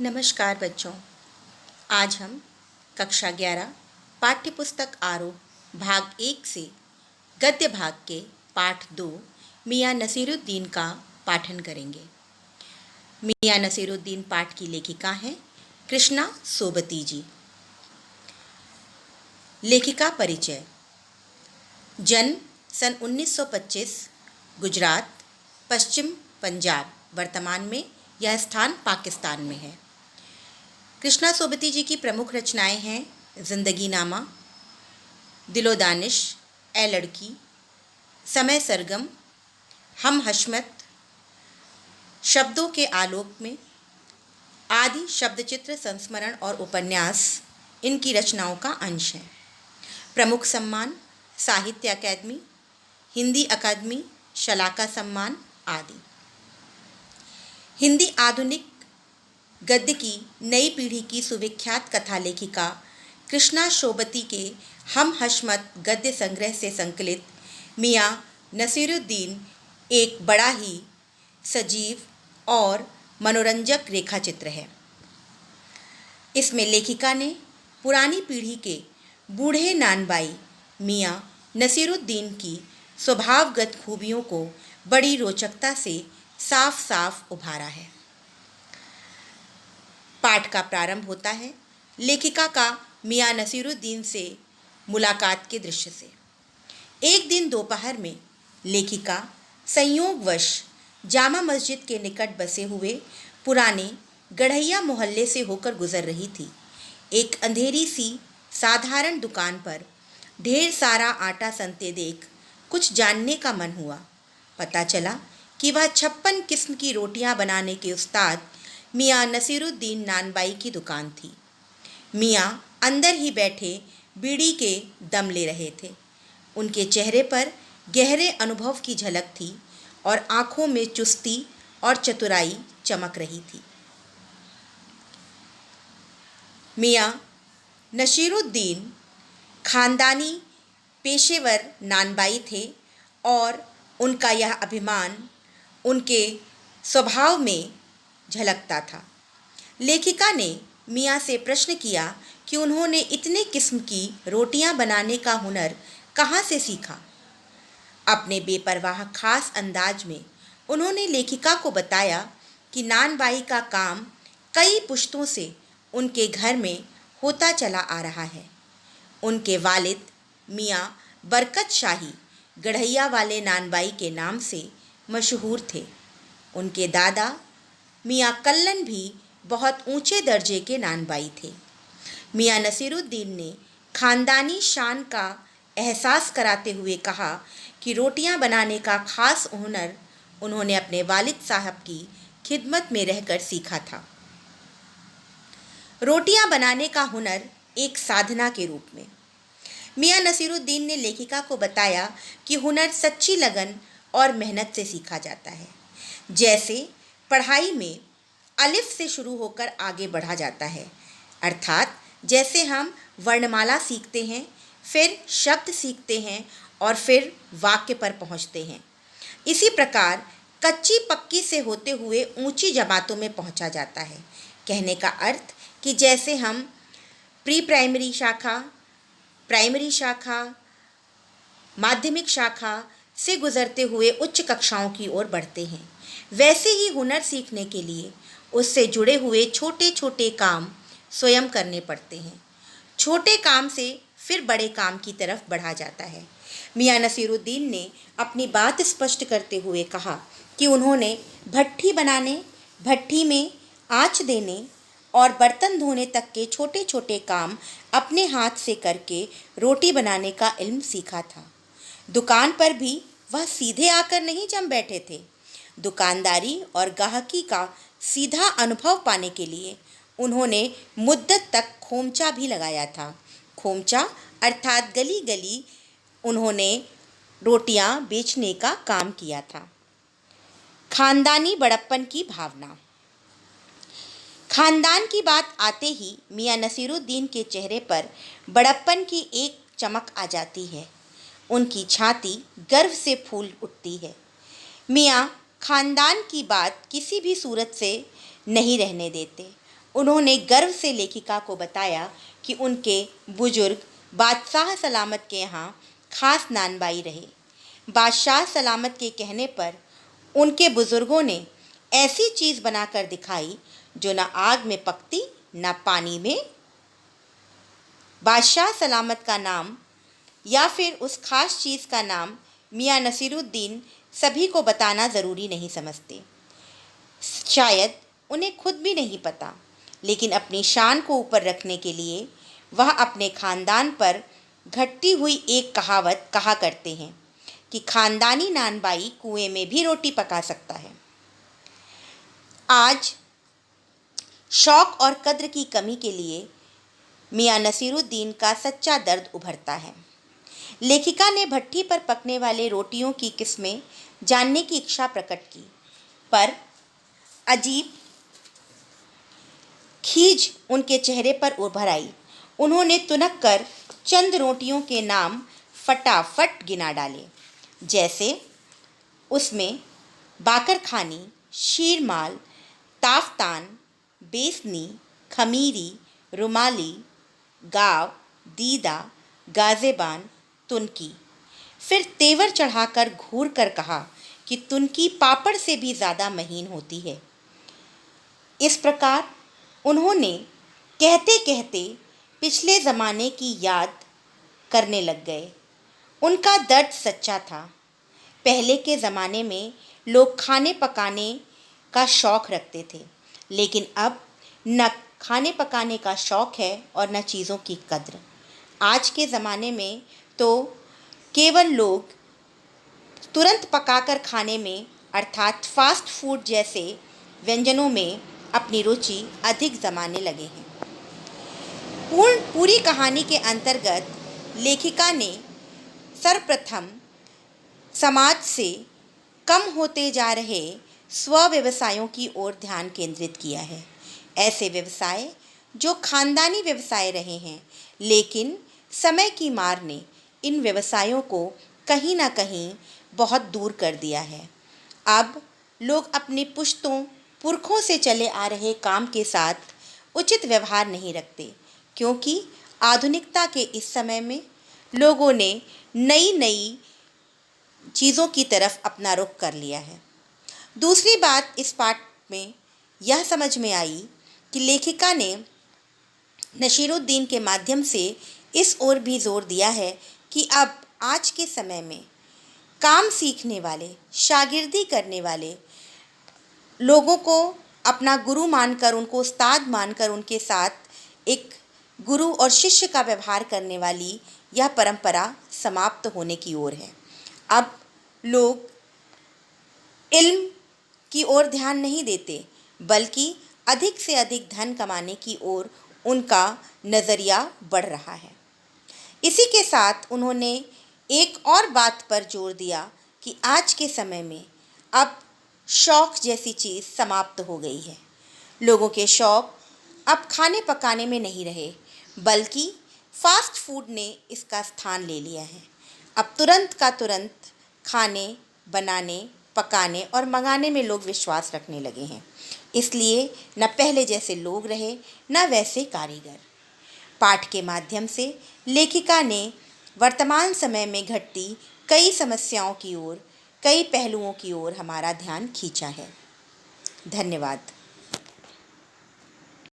नमस्कार बच्चों। आज हम कक्षा 11 पाठ्य पुस्तक आरोह भाग 1 से गद्य भाग के पाठ 2 मियाँ नसीरुद्दीन का पाठन करेंगे। मियाँ नसीरुद्दीन पाठ की लेखिका हैं कृष्णा सोबती जी। लेखिका परिचय। जन्म सन 1925, गुजरात, पश्चिम पंजाब। वर्तमान में यह स्थान पाकिस्तान में है। कृष्णा सोबती जी की प्रमुख रचनाएं हैं जिंदगी नामा, दिलो दानिश, ए लड़की, समय सरगम, हम हशमत, शब्दों के आलोक में आदि शब्दचित्र संस्मरण और उपन्यास इनकी रचनाओं का अंश हैं। प्रमुख सम्मान साहित्य अकादमी, हिंदी अकादमी, शलाका सम्मान आदि। हिंदी आधुनिक गद्य की नई पीढ़ी की सुविख्यात कथा लेखिका कृष्णा सोबती के हम हशमत गद्य संग्रह से संकलित मियाँ नसीरुद्दीन एक बड़ा ही सजीव और मनोरंजक रेखाचित्र है। इसमें लेखिका ने पुरानी पीढ़ी के बूढ़े नानबाई मियाँ नसीरुद्दीन की स्वभावगत खूबियों को बड़ी रोचकता से साफ साफ उभारा है। पाठ का प्रारंभ होता है लेखिका का मियाँ नसीरुद्दीन से मुलाकात के दृश्य से। एक दिन दोपहर में लेखिका संयोगवश जामा मस्जिद के निकट बसे हुए पुराने गढ़ैया मोहल्ले से होकर गुजर रही थी। एक अंधेरी सी साधारण दुकान पर ढेर सारा आटा सनते देख कुछ जानने का मन हुआ। पता चला कि वह 56 किस्म की रोटियां बनाने के उस्ताद मियाँ नसीरुद्दीन नानबाई की दुकान थी। मियाँ अंदर ही बैठे बीड़ी के दम ले रहे थे। उनके चेहरे पर गहरे अनुभव की झलक थी और आंखों में चुस्ती और चतुराई चमक रही थी। मियाँ नसीरुद्दीन खानदानी पेशेवर नानबाई थे और उनका यह अभिमान उनके स्वभाव में झलकता था। लेखिका ने मियाँ से प्रश्न किया कि उन्होंने इतने किस्म की रोटियां बनाने का हुनर कहाँ से सीखा। अपने बेपरवाह खास अंदाज में उन्होंने लेखिका को बताया कि नानबाई का काम कई पुश्तों से उनके घर में होता चला आ रहा है। उनके वालिद मियाँ बरकत शाही गढ़ैया वाले नानबाई के नाम से मशहूर थे। उनके दादा मियाँ कल्लन भी बहुत ऊंचे दर्जे के नानबाई थे। मियाँ नसीरुद्दीन ने खानदानी शान का एहसास कराते हुए कहा कि रोटियां बनाने का खास हुनर उन्होंने अपने वालिद साहब की खिदमत में रहकर सीखा था। रोटियां बनाने का हुनर एक साधना के रूप में। मियाँ नसीरुद्दीन ने लेखिका को बताया कि हुनर सच्ची लगन और मेहनत से सीखा जाता है। जैसे पढ़ाई में अलिफ से शुरू होकर आगे बढ़ा जाता है, अर्थात जैसे हम वर्णमाला सीखते हैं, फिर शब्द सीखते हैं और फिर वाक्य पर पहुंचते हैं, इसी प्रकार कच्ची पक्की से होते हुए ऊंची जमातों में पहुंचा जाता है। कहने का अर्थ कि जैसे हम प्री प्राइमरी शाखा, प्राइमरी शाखा, माध्यमिक शाखा से गुजरते हुए उच्च कक्षाओं की ओर बढ़ते हैं, वैसे ही हुनर सीखने के लिए उससे जुड़े हुए छोटे छोटे काम स्वयं करने पड़ते हैं। छोटे काम से फिर बड़े काम की तरफ बढ़ा जाता है। मियाँ नसीरुद्दीन ने अपनी बात स्पष्ट करते हुए कहा कि उन्होंने भट्ठी बनाने, भट्ठी में आँच देने और बर्तन धोने तक के छोटे छोटे काम अपने हाथ से करके रोटी बनाने का इल्म सीखा था। दुकान पर भी वह सीधे आकर नहीं जम बैठे थे। दुकानदारी और गाहकी का सीधा अनुभव पाने के लिए उन्होंने मुद्दत तक खोमचा भी लगाया था। खोमचा अर्थात गली गली उन्होंने रोटियां बेचने का काम किया था। खानदानी बड़प्पन की भावना। खानदान की बात आते ही मियाँ नसीरुद्दीन के चेहरे पर बड़प्पन की एक चमक आ जाती है। उनकी छाती गर्व से फूल उठती है। मियाँ खानदान की बात किसी भी सूरत से नहीं रहने देते उन्होंने गर्व से लेखिका को बताया कि उनके बुजुर्ग बादशाह सलामत के यहाँ खास नानबाई रहे। बादशाह सलामत के कहने पर उनके बुजुर्गों ने ऐसी चीज़ बनाकर दिखाई जो न आग में पकती न पानी में। बादशाह सलामत का नाम या फिर उस खास चीज़ का नाम मियाँ नसीरुद्दीन सभी को बताना ज़रूरी नहीं समझते। शायद उन्हें खुद भी नहीं पता, लेकिन अपनी शान को ऊपर रखने के लिए वह अपने ख़ानदान पर घटती हुई एक कहावत कहा करते हैं कि खानदानी नानबाई कुएं में भी रोटी पका सकता है। आज शौक़ और कद्र की कमी के लिए मियाँ नसीरुद्दीन का सच्चा दर्द उभरता है। लेखिका ने भट्ठी पर पकने वाले रोटियों की किस्में जानने की इच्छा प्रकट की, पर अजीब खीज उनके चेहरे पर उभर आई। उन्होंने तुनक कर चंद रोटियों के नाम फटाफट गिना डाले, जैसे उसमें बाकरखानी, शीरमाल, ताफ्तान, बेसनी, खमीरी, रुमाली, गाव, दीदा, गाज़ेबान, तुनकी। फिर तेवर चढ़ाकर घूर कर कहा कि तुनकी पापड़ से भी ज़्यादा महीन होती है। इस प्रकार उन्होंने कहते कहते पिछले ज़माने की याद करने लग गए। उनका दर्द सच्चा था। पहले के ज़माने में लोग खाने पकाने का शौक़ रखते थे, लेकिन अब न खाने पकाने का शौक़ है और न चीज़ों की कद्र। आज के ज़माने में तो केवल लोग तुरंत पकाकर खाने में अर्थात फास्ट फूड जैसे व्यंजनों में अपनी रुचि अधिक जमाने लगे हैं। पूरी कहानी के अंतर्गत लेखिका ने सर्वप्रथम समाज से कम होते जा रहे स्व व्यवसायों की ओर ध्यान केंद्रित किया है। ऐसे व्यवसाय जो खानदानी व्यवसाय रहे हैं, लेकिन समय की मार ने इन व्यवसायों को कहीं ना कहीं बहुत दूर कर दिया है। अब लोग अपने पुरखों से चले आ रहे काम के साथ उचित व्यवहार नहीं रखते, क्योंकि आधुनिकता के इस समय में लोगों ने नई नई चीज़ों की तरफ अपना रुख कर लिया है। दूसरी बात इस पाठ में यह समझ में आई कि लेखिका ने नसीरुद्दीन के माध्यम से इस ओर भी जोर दिया है कि अब आज के समय में काम सीखने वाले, शागिर्दी करने वाले लोगों को अपना गुरु मानकर, उनको उस्ताद मानकर उनके साथ एक गुरु और शिष्य का व्यवहार करने वाली यह परंपरा समाप्त होने की ओर है। अब लोग इल्म की ओर ध्यान नहीं देते, बल्कि अधिक से अधिक धन कमाने की ओर उनका नज़रिया बढ़ रहा है। इसी के साथ उन्होंने एक और बात पर जोर दिया कि आज के समय में अब शौक़ जैसी चीज़ समाप्त हो गई है। लोगों के शौक़ अब खाने पकाने में नहीं रहे, बल्कि फास्ट फूड ने इसका स्थान ले लिया है। अब तुरंत का तुरंत खाने बनाने, पकाने और मंगाने में लोग विश्वास रखने लगे हैं। इसलिए न पहले जैसे लोग रहे, न वैसे कारीगर। पाठ के माध्यम से लेखिका ने वर्तमान समय में घटती कई समस्याओं की ओर, कई पहलुओं की ओर हमारा ध्यान खींचा है। धन्यवाद।